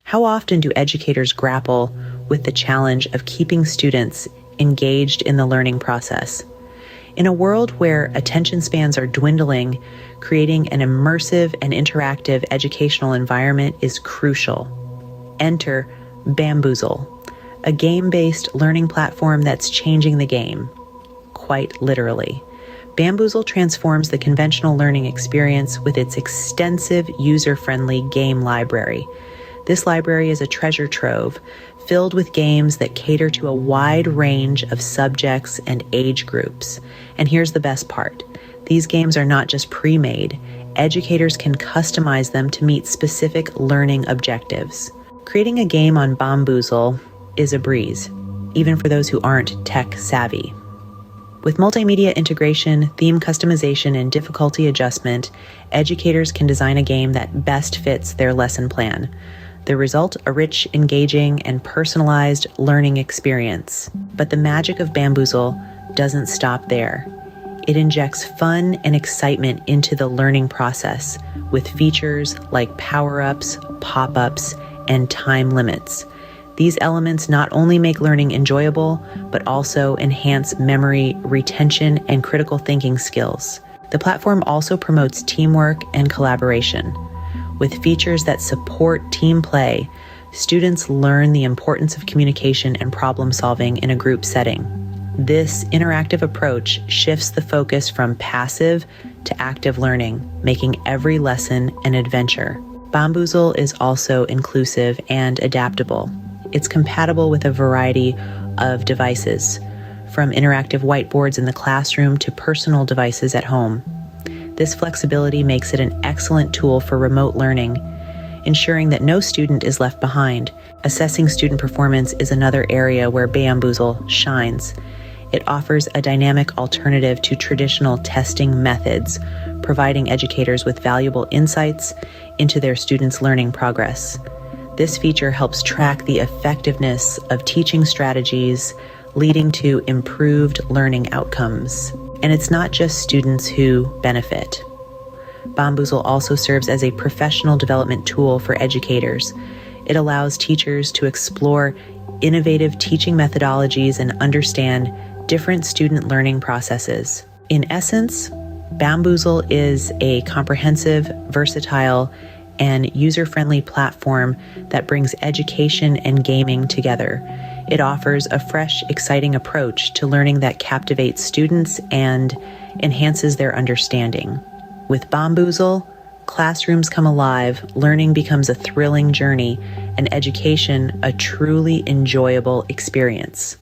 How often do educators grapple with the challenge of keeping students engaged in the learning process? In a world where attention spans are dwindling, creating an immersive and interactive educational environment is crucial. Enter Baamboozle, a game-based learning platform that's changing the game, quite literally. Baamboozle transforms the conventional learning experience with its extensive, user-friendly game library. This library is a treasure trove filled with games that cater to a wide range of subjects and age groups. And here's the best part. These games are not just pre-made. Educators can customize them to meet specific learning objectives. Creating a game on Baamboozle is a breeze, even for those who aren't tech savvy. With multimedia integration, theme customization, and difficulty adjustment, educators can design a game that best fits their lesson plan. The result, a rich, engaging, and personalized learning experience. But the magic of Baamboozle doesn't stop there. It injects fun and excitement into the learning process with features like power-ups, pop-ups, and time limits. These elements not only make learning enjoyable, but also enhance memory, retention, and critical thinking skills. The platform also promotes teamwork and collaboration. With features that support team play, students learn the importance of communication and problem solving in a group setting. This interactive approach shifts the focus from passive to active learning, making every lesson an adventure. Baamboozle is also inclusive and adaptable. It's compatible with a variety of devices, from interactive whiteboards in the classroom to personal devices at home. This flexibility makes it an excellent tool for remote learning, ensuring that no student is left behind. Assessing student performance is another area where Baamboozle shines. It offers a dynamic alternative to traditional testing methods, providing educators with valuable insights into their students' learning progress. This feature helps track the effectiveness of teaching strategies, leading to improved learning outcomes. And it's not just students who benefit. Baamboozle also serves as a professional development tool for educators. It allows teachers to explore innovative teaching methodologies and understand different student learning processes. In essence, Baamboozle is a comprehensive, versatile, and user-friendly platform that brings education and gaming together. It offers a fresh, exciting approach to learning that captivates students and enhances their understanding. With Baamboozle, classrooms come alive, learning becomes a thrilling journey, and education a truly enjoyable experience.